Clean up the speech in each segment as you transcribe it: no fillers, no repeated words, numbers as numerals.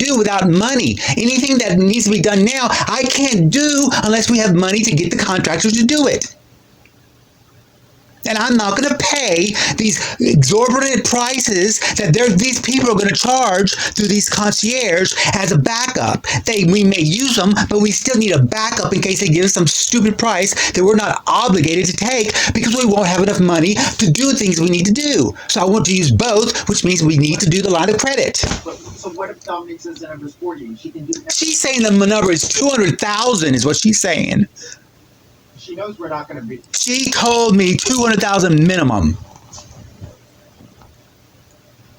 do without money. Anything that needs to be done now, I can't do unless we have money to get the contractors to do it. And I'm not going to pay these exorbitant prices that these people are going to charge through these concierge as a backup. We may use them, but we still need a backup in case they give us some stupid price that we're not obligated to take because we won't have enough money to do things we need to do. So I want to use both, which means we need to do the line of credit. So what if Dominique says the number's 40? She can do that. She's saying the number is 200,000 is what she's saying. She knows we're not going to be. She told me 200,000 minimum.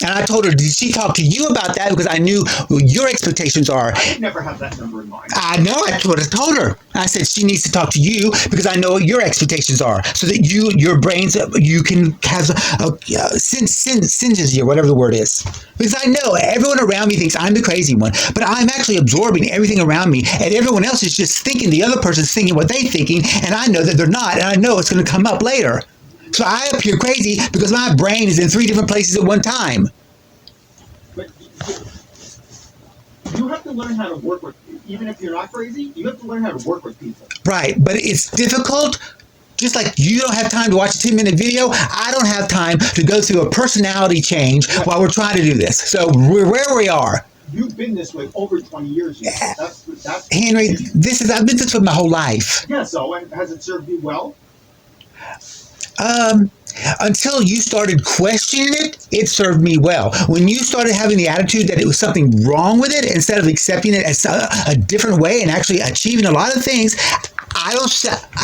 And I told her, did she talk to you about that? Because I knew what your expectations are. I would never have that number in mind. I know, that's what I told her. I said she needs to talk to you because I know what your expectations are. So that your brains, you can have synergy or whatever the word is. Because I know everyone around me thinks I'm the crazy one. But I'm actually absorbing everything around me. And everyone else is just thinking the other person's thinking what they're thinking. And I know that they're not. And I know it's going to come up later. So I appear crazy because my brain is in 3 different places at one time. But you have to learn how to work with, even if you're not crazy, you have to learn how to work with people. Right, but it's difficult. Just like you don't have time to watch a 10-minute video, I don't have time to go through a personality change while we're trying to do this. So we're where we are. You've been this way over 20 years. That's Henry, I've been this way my whole life. Yeah, so and has it served you well? Until you started questioning it, it served me well. When you started having the attitude that it was something wrong with it, instead of accepting it as a different way and actually achieving a lot of things, I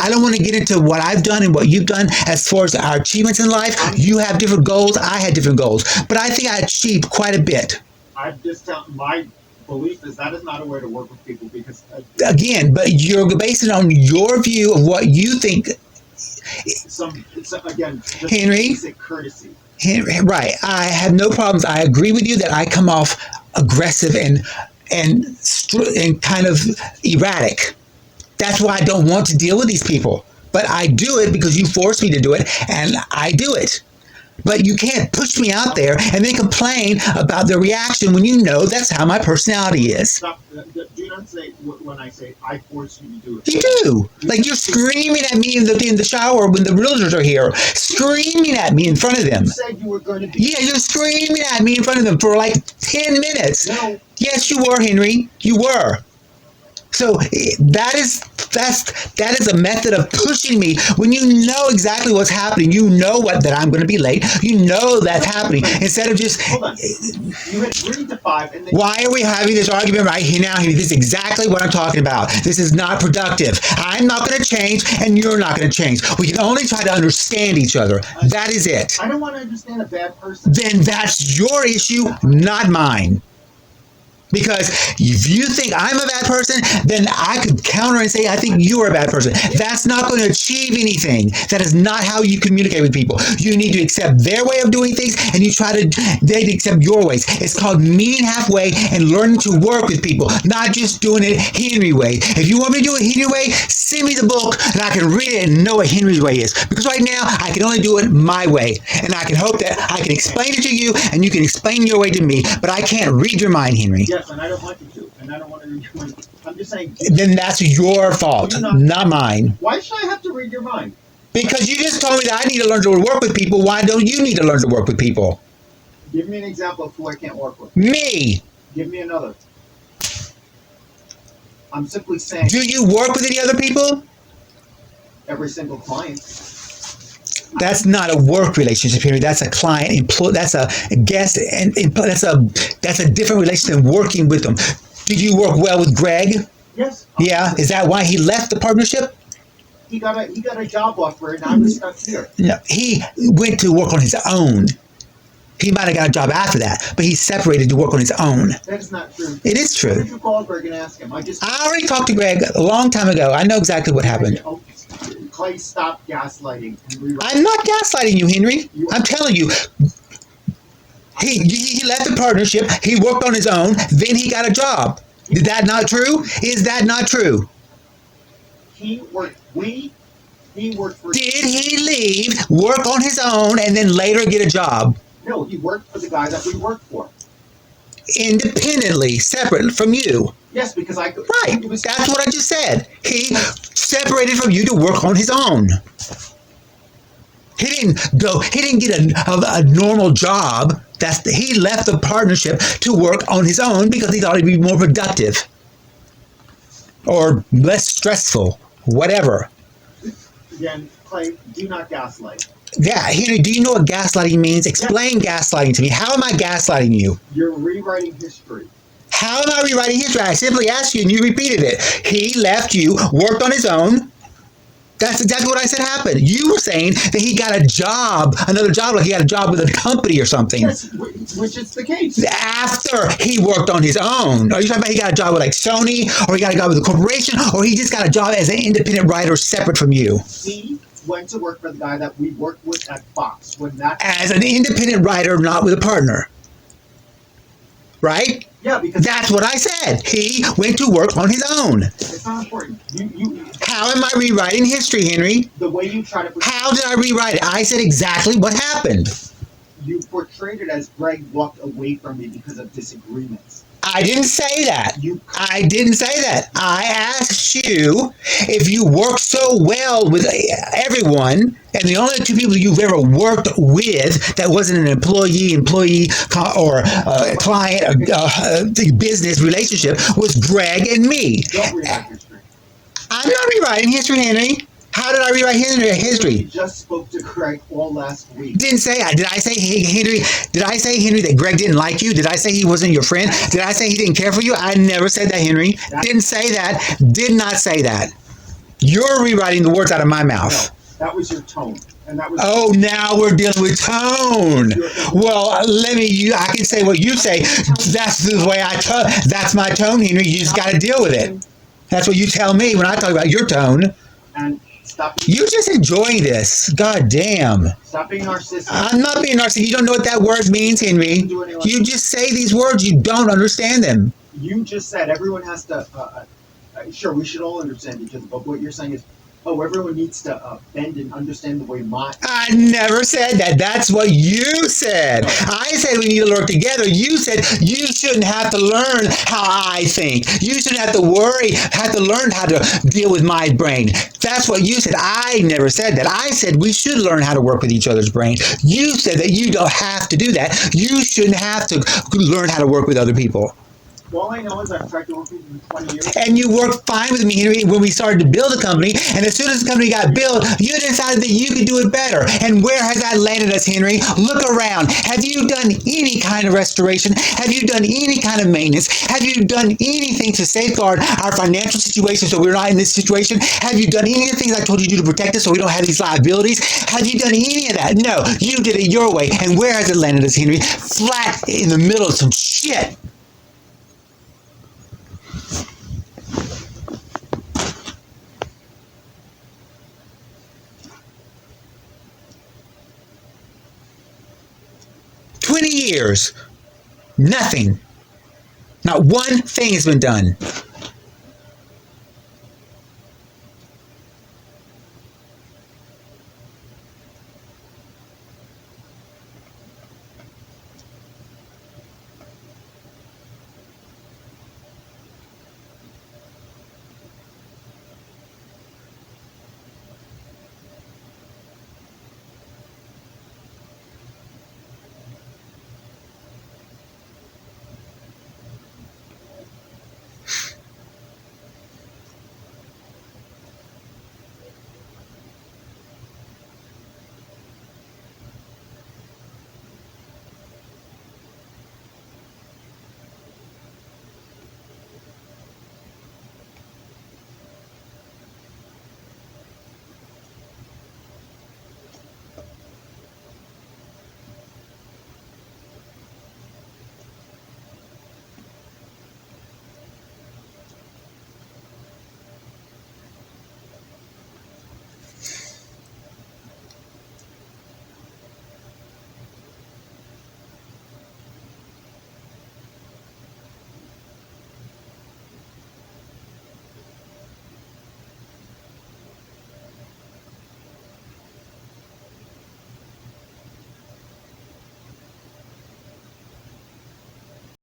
don't want to get into what I've done and what you've done as far as our achievements in life. You have different goals. I had different goals. But I think I achieved quite a bit. My belief is that is not a way to work with people because... Again, but you're basing it on your view of what you think... Again, Henry, basic courtesy. Henry, right. I have no problems. I agree with you that I come off aggressive and kind of erratic. That's why I don't want to deal with these people. But I do it because you force me to do it, and I do it. But you can't push me out there and then complain about the reaction when you know that's how my personality is. Stop. Do not say when I say I force you to do it. You do. Like you're screaming at me in the shower when the realtors are here. Screaming at me in front of them. You said you were going to be... Yeah, you're screaming at me in front of them for like 10 minutes. No. Yes, you were, Henry. You were. So that is a method of pushing me when you know exactly what's happening. You know that I'm going to be late. You know that's happening. Instead of just... Hold on. You had 3 to 5 and then... Why are we having this argument right here now? This is exactly what I'm talking about. This is not productive. I'm not going to change and you're not going to change. We can only try to understand each other. That is it. I don't want to understand a bad person. Then that's your issue, not mine. Because if you think I'm a bad person, then I could counter and say, I think you're a bad person. That's not going to achieve anything. That is not how you communicate with people. You need to accept their way of doing things, and they accept your ways. It's called meeting halfway and learning to work with people, not just doing it Henry way. If you want me to do it Henry way, send me the book, and I can read it and know what Henry's way is. Because right now, I can only do it my way. And I can hope that I can explain it to you, and you can explain your way to me. But I can't read your mind, Henry. Yes, and I don't want you to. And I don't want to read your mind. I'm just saying... Then that's your fault, not mine. Why should I have to read your mind? Because you just told me that I need to learn to work with people. Why don't you need to learn to work with people? Give me an example of who I can't work with. Me. Give me another. I'm simply saying... Do you work with any other people? Every single client. That's not a work relationship here. That's a client, that's a guest, and that's a different relationship than working with them. Did you work well with Greg? Yes. Yeah. Is that why he left the partnership? He got a job offer, and I was stuck here. No, he went to work on his own. He might have got a job after that, but he separated to work on his own. That is not true. It is true. Why did you call Greg and ask him? I already talked to Greg a long time ago. I know exactly what happened. Clay, stop gaslighting. I'm not gaslighting you, Henry. I'm telling you. He left the partnership. He worked on his own. Then he got a job. Is that not true? Is that not true? He worked for... Did he leave, work on his own, and then later get a job? No, he worked for the guy that we worked for. independently, separate from you. Yes, because I could. Right. It was, That's what I just said. He separated from you to work on his own. He didn't get a normal job. He left the partnership to work on his own because he thought he'd be more productive or less stressful, whatever. again, Clay, do not gaslight. Yeah, Henry, do you know what gaslighting means? Explain gaslighting to me. How am I gaslighting you? You're rewriting history. How am I rewriting history? I simply asked you and you repeated it. He left you, worked on his own. That's exactly what I said happened. You were saying that he got a job, another job, like he got a job with a company or something. Yes, which is the case. After he worked on his own. Are you talking about he got a job with like Sony, or he got a job with a corporation, or he just got a job as an independent writer separate from you? He went to work for the guy that we worked with at Fox. When that As an independent writer, not with a partner. Right? yeah, because That's what I said. He went to work on his own. it's not important. You How am I rewriting history, Henry? the way you try to How did I rewrite it? I said exactly what happened. you portrayed it as Greg walked away from me because of disagreements. I didn't say that. You I didn't say that. I asked you if you work so well with everyone, and the only two people you've ever worked with that wasn't an employee, or client, business relationship was Greg and me. don't rewrite history. I'm not rewriting history, Henry. How did I rewrite You history? just spoke to Greg all last week. Didn't say I. Did I say Henry? Did I say Henry that Greg didn't like you? Did I say he wasn't your friend? Did I say he didn't care for you? I never said that, Henry. Didn't say that. Did not say that. You're rewriting the words out of my No, mouth. that was your tone, and that was Oh, now we're dealing with tone. Well, I can say what you say. That's the way that's my tone, Henry. You just got to deal with it. That's what you tell me when I talk about your tone. and stop. You just enjoying this. God damn. Stop being narcissistic. I'm not being narcissistic. You don't know what that word means, Henry. You just say these words. You don't understand them. You just said everyone has to. Sure, we should all understand each other, but what you're saying is, oh, everyone needs to bend and understand the way my. I never said that. That's what you said. I said we need to work together. You said you shouldn't have to learn how I think. You shouldn't have to learn how to deal with my brain. That's what you said. I never said that. I said we should learn how to work with each other's brain. You said that you don't have to do that. You shouldn't have to learn how to work with other people. All I know is I've tried to work with you for 20 years. And you worked fine with me, Henry, when we started to build the company. And as soon as the company got built, you decided that you could do it better. And where has that landed us, Henry? Look around. Have you done any kind of restoration? Have you done any kind of maintenance? Have you done anything to safeguard our financial situation so we're not in this situation? Have you done any of the things I told you to do to protect us so we don't have these liabilities? Have you done any of that? No, you did it your way. And where has it landed us, Henry? Flat in the middle of some shit. Years, nothing. Not one thing has been done.